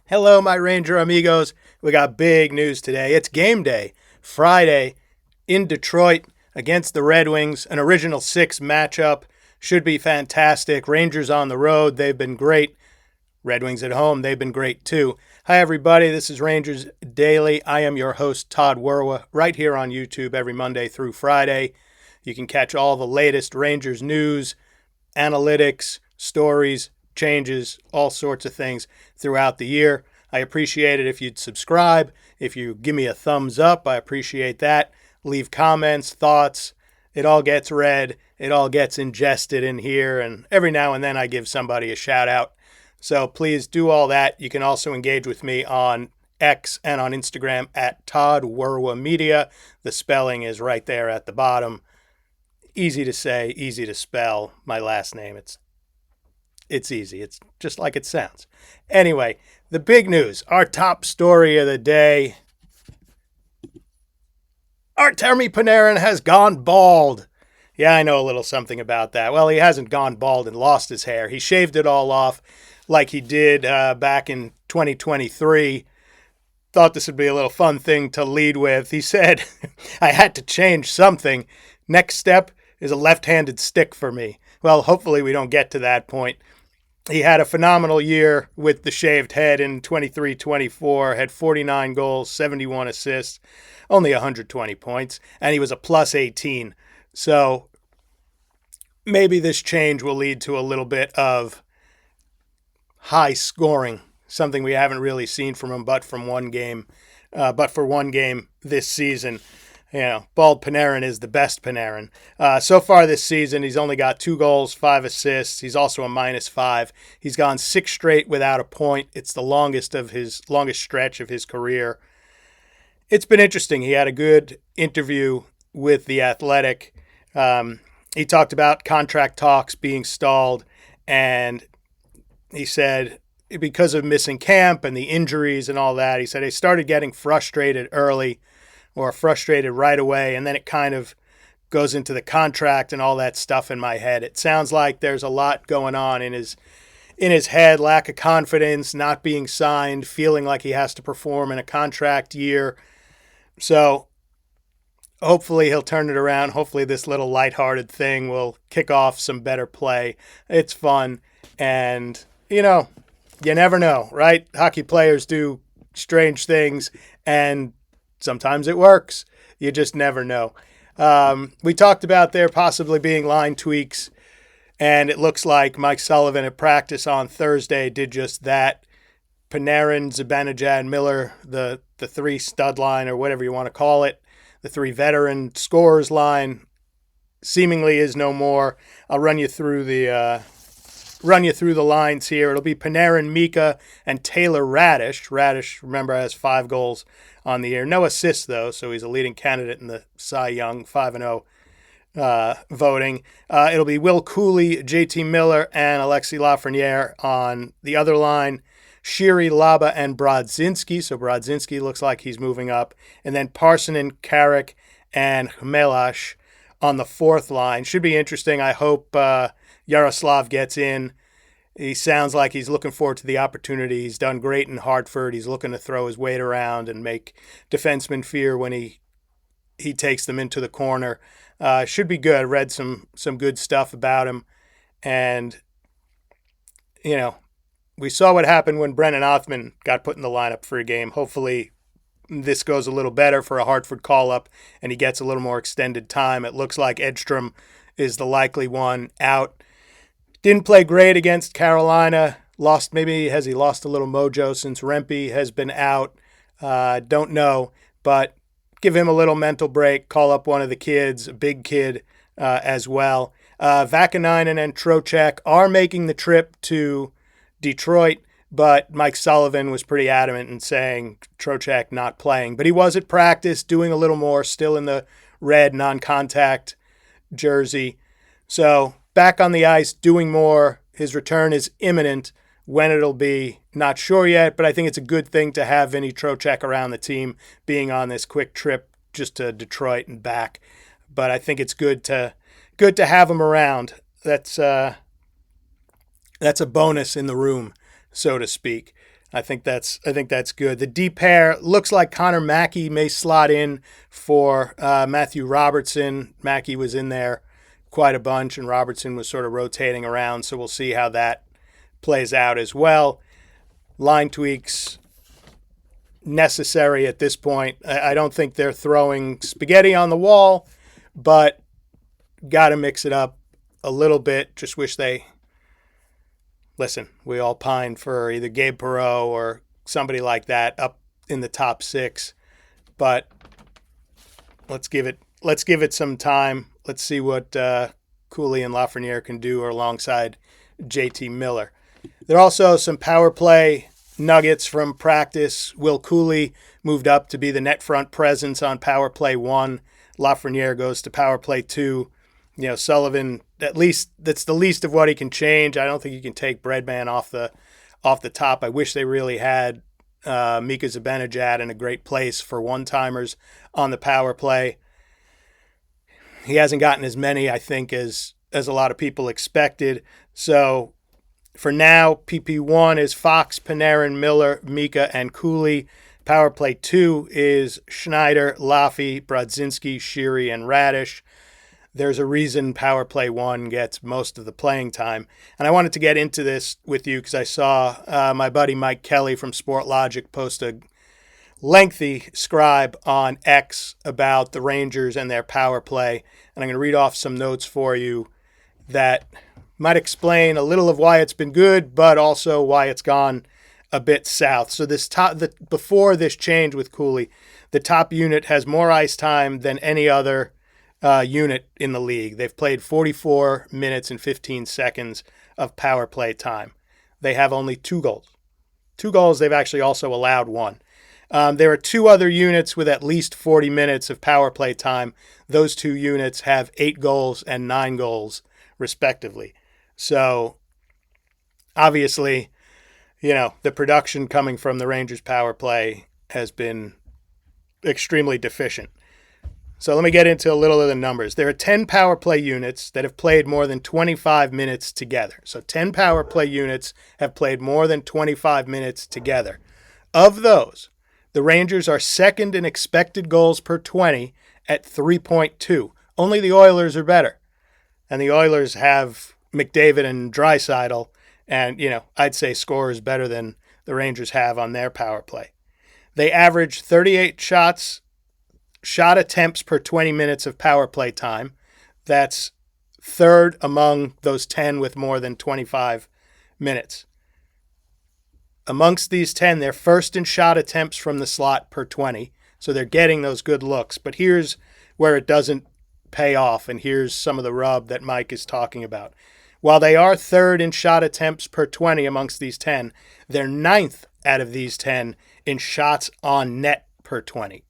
Hello, my Ranger amigos. We got big news today. It's game day, Friday in Detroit against the Red Wings. An original six matchup. Should be fantastic. Rangers on the road. They've been great. Red Wings at home. They've been great too. Hi, everybody. This is Rangers Daily. I am your host, Todd Werwa, right here on YouTube every Monday through Friday. You can catch all the latest Rangers news, analytics, stories, changes, all sorts of things throughout the year. I appreciate it if you'd subscribe. If you give me a thumbs up, I appreciate that. Leave comments, thoughts. It all gets read. It all gets ingested in here. And every now and then I give somebody a shout out. So please do all that. You can also engage with me on X and on Instagram at Todd Werwa Media. The spelling is right there at the bottom. Easy to say, easy to spell. My last name, it's easy. It's just like it sounds. Anyway, the big news, our top story of the day. Artemi Panarin has gone bald. Yeah, I know a little something about that. Well, he hasn't gone bald and lost his hair. He shaved it all off like he did back in 2023. Thought this would be a little fun thing to lead with. He said, I had to change something. Next step is a left-handed stick for me. Well, hopefully we don't get to that point. He had a phenomenal year with the shaved head in 23-24, had 49 goals, 71 assists, only 120 points, and he was a plus 18. So maybe this change will lead to a little bit of high scoring, something we haven't really seen from him but for one game this season. You know, bald Panarin is the best Panarin. So far this season, he's only got 2 goals, 5 assists. He's also a -5. He's gone 6 straight without a point. It's the longest stretch of his career. It's been interesting. He had a good interview with The Athletic. He talked about contract talks being stalled, and he said because of missing camp and the injuries and all that, he said he started getting frustrated early, or frustrated right away, and then it kind of goes into the contract and all that stuff in my head. It sounds like there's a lot going on in his head, lack of confidence, not being signed, feeling like he has to perform in a contract year. So hopefully he'll turn it around. Hopefully this little lighthearted thing will kick off some better play. It's fun, and, you never know, right? Hockey players do strange things, and sometimes it works. You just never know. We talked about there possibly being line tweaks, and it looks like Mike Sullivan at practice on Thursday did just that. Panarin, Zibanejad, Miller, the three stud line, or whatever you want to call it, the 3 veteran scorers line, seemingly is no more. I'll run you through the lines here. It'll be Panarin, Mika, and Taylor Radish. Radish, remember, has 5 goals on the year. No assists, though, so he's a leading candidate in the Cy Young 5-0 voting. It'll be Will Cooley, JT Miller, and Alexis Lafreniere on the other line. Shiri, Laba, and Brodzinski. So Brodzinski looks like he's moving up. And then Parsonen, Carrick, and Khmelash on the 4th line. Should be interesting. I hope Yaroslav gets in. He sounds like he's looking forward to the opportunity. He's done great in Hartford. He's looking to throw his weight around and make defensemen fear when he takes them into the corner. Should be good. I read some good stuff about him. And, we saw what happened when Brennan Othman got put in the lineup for a game. Hopefully this goes a little better for a Hartford call-up and he gets a little more extended time. It looks like Edstrom is the likely one out. Didn't play great against Carolina. Has he lost a little mojo since Rempe has been out? Don't know, but give him a little mental break. Call up one of the kids, a big kid as well. Vakanainen and Trocheck are making the trip to Detroit, but Mike Sullivan was pretty adamant in saying Trocheck not playing. But he was at practice doing a little more, still in the red non-contact jersey. So back on the ice, doing more. His return is imminent. When it'll be, not sure yet, but I think it's a good thing to have Vinny Trocheck around the team, being on this quick trip just to Detroit and back. But I think it's good to have him around. That's a bonus in the room, so to speak. I think that's good. The D pair looks like Connor Mackey may slot in for Matthew Robertson. Mackey was in there quite a bunch, and Robertson was sort of rotating around. So we'll see how that plays out as well. Line tweaks necessary at this point. I don't think they're throwing spaghetti on the wall, but got to mix it up a little bit. Just wish they listen. We all pine for either Gabe Perreault or somebody like that up in the top six, but let's give it some time. Let's see what Cooley and Lafreniere can do alongside JT Miller. There are also some power play nuggets from practice. Will Cooley moved up to be the net front presence on power play 1. Lafreniere goes to power play 2. Sullivan, at least that's the least of what he can change. I don't think you can take Breadman off the top. I wish they really had Mika Zibanejad in a great place for one-timers on the power play. He hasn't gotten as many, I think, as a lot of people expected. So for now, PP1 is Fox, Panarin, Miller, Mika, and Cooley. Power play 2 is Schneider, Laffy, Brodzinski, Sheary, and Radish. There's a reason power play 1 gets most of the playing time. And I wanted to get into this with you because I saw my buddy Mike Kelly from Sportlogic post a lengthy scribe on X about the Rangers and their power play. And I'm going to read off some notes for you that might explain a little of why it's been good, but also why it's gone a bit south. So before this change with Cooley, the top unit has more ice time than any other unit in the league. They've played 44 minutes and 15 seconds of power play time. They have only 2 goals. 2 goals, they've actually also allowed 1. There are 2 other units with at least 40 minutes of power play time. Those 2 units have 8 goals and 9 goals, respectively. So, obviously, the production coming from the Rangers power play has been extremely deficient. So let me get into a little of the numbers. There are 10 power play units that have played more than 25 minutes together. So 10 power play units have played more than 25 minutes together. Of those, the Rangers are second in expected goals per 20 at 3.2. Only the Oilers are better. And the Oilers have McDavid and Draisaitl, and, I'd say scorers better than the Rangers have on their power play. They average 38 shot attempts per 20 minutes of power play time. That's third among those 10 with more than 25 minutes. Amongst these 10, they're first in shot attempts from the slot per 20, so they're getting those good looks. But here's where it doesn't pay off, and here's some of the rub that Mike is talking about. While they are third in shot attempts per 20 amongst these 10, they're ninth out of these 10 in shots on net per 20.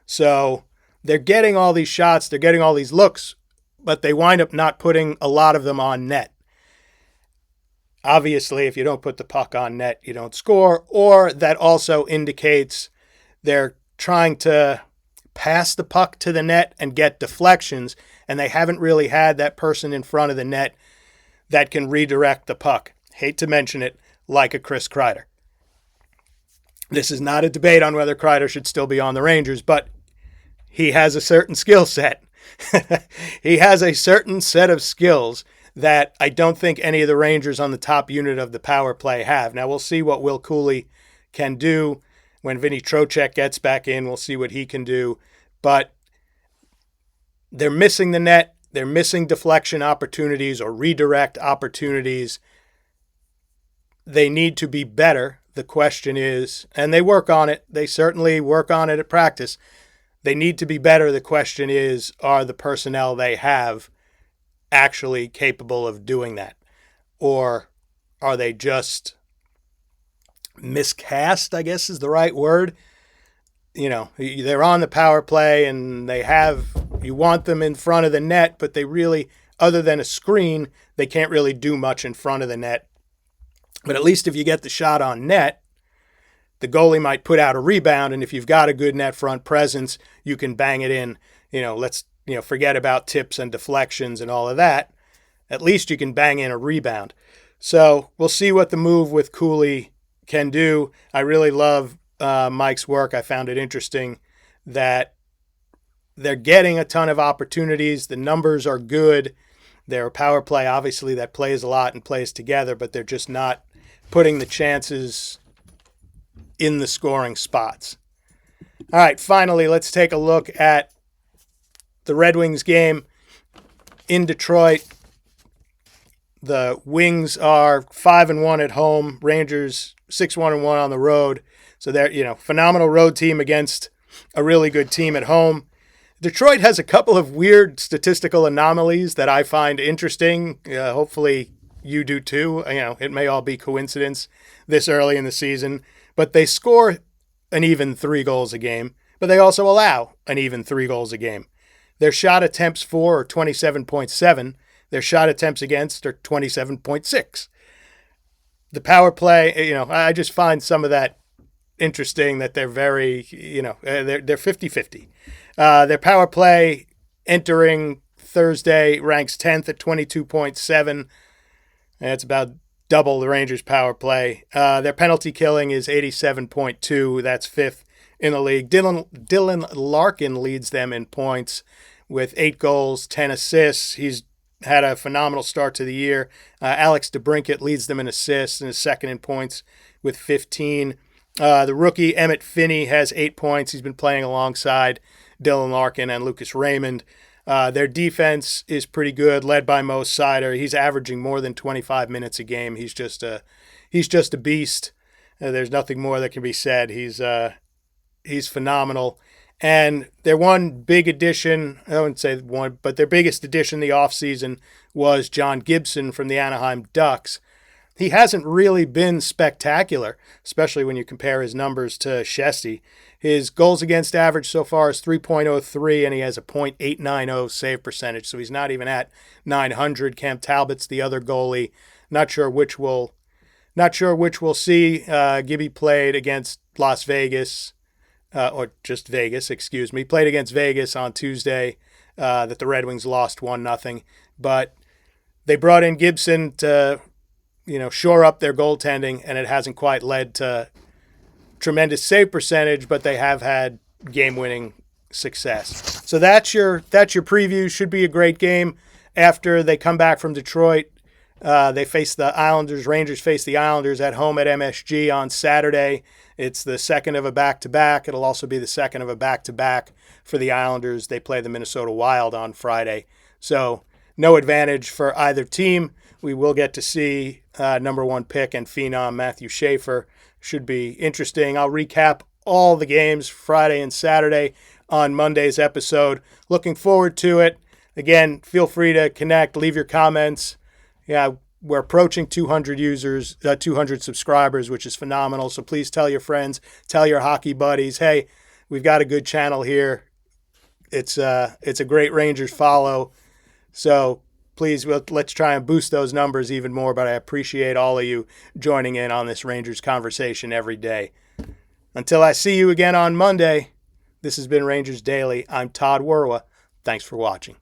So they're getting all these shots, they're getting all these looks, but they wind up not putting a lot of them on net. Obviously, if you don't put the puck on net, you don't score, or that also indicates they're trying to pass the puck to the net and get deflections, and they haven't really had that person in front of the net that can redirect the puck. Hate to mention it, like a Chris Kreider. This is not a debate on whether Kreider should still be on the Rangers, but he has a certain skill set. He has a certain set of skills that I don't think any of the Rangers on the top unit of the power play have. Now, we'll see what Will Cooley can do. When Vinny Trocheck gets back in, we'll see what he can do. But they're missing the net. They're missing deflection opportunities or redirect opportunities. They need to be better. The question is, and they work on it. They certainly work on it at practice. They need to be better. The question is, are the personnel they have actually capable of doing that? Or are they just miscast, I guess is the right word? They're on the power play and you want them in front of the net, but they really, other than a screen, they can't really do much in front of the net. But at least if you get the shot on net, the goalie might put out a rebound, and if you've got a good net front presence, you can bang it in. Forget about tips and deflections and all of that. At least you can bang in a rebound. So we'll see what the move with Cooley can do. I really love Mike's work. I found it interesting that they're getting a ton of opportunities. The numbers are good. They're a power play, obviously, that plays a lot and plays together, but they're just not putting the chances in the scoring spots. All right, finally, let's take a look at the Red Wings game in Detroit. The Wings are 5-1 at home. Rangers 6-1-1 on the road. So they're, phenomenal road team against a really good team at home. Detroit has a couple of weird statistical anomalies that I find interesting. Hopefully you do too. It may all be coincidence this early in the season, but they score an even 3 goals a game, but they also allow an even 3 goals a game. Their shot attempts for are 27.7. Their shot attempts against are 27.6. The power play, I just find some of that interesting that they're very, they're 50-50. Their power play entering Thursday ranks 10th at 22.7. That's about double the Rangers' power play. Their penalty killing is 87.2. That's 5th in the league. Dylan Larkin leads them in points with 8 goals, 10 assists. He's had a phenomenal start to the year. Alex DeBrincat leads them in assists and is second in points with 15. The rookie Emmett Finney has 8 points. He's been playing alongside Dylan Larkin and Lucas Raymond. Their defense is pretty good, led by Mo Seider. He's averaging more than 25 minutes a game. He's just a beast. There's nothing more that can be said. He's phenomenal. And their one big addition, I wouldn't say one, but their biggest addition the offseason was John Gibson from the Anaheim Ducks. He hasn't really been spectacular, especially when you compare his numbers to Shesty. His goals against average so far is 3.03, and he has a .890 save percentage, so he's not even at 900. Cam Talbot's the other goalie. Not sure which we'll see. Gibby played against Las Vegas, or just Vegas, excuse me. Played against Vegas on Tuesday, that the Red Wings lost 1-0. But they brought in Gibson to shore up their goaltending, and it hasn't quite led to tremendous save percentage, but they have had game-winning success. So that's your preview. Should be a great game. After they come back from Detroit, they face the Islanders. Rangers face the Islanders at home at MSG on Saturday. It's the second of a back-to-back. It'll also be the second of a back-to-back for the Islanders. They play the Minnesota Wild on Friday. So no advantage for either team. We will get to see number 1 pick and phenom Matthew Schaefer. Should be interesting. I'll recap all the games Friday and Saturday on Monday's episode. Looking forward to it. Again, feel free to connect, leave your comments. Yeah, we're approaching 200 users, 200 subscribers, which is phenomenal. So please tell your friends, tell your hockey buddies, hey, we've got a good channel here. It's a great Rangers follow. So please, let's try and boost those numbers even more, but I appreciate all of you joining in on this Rangers conversation every day. Until I see you again on Monday, this has been Rangers Daily. I'm Todd Werwa. Thanks for watching.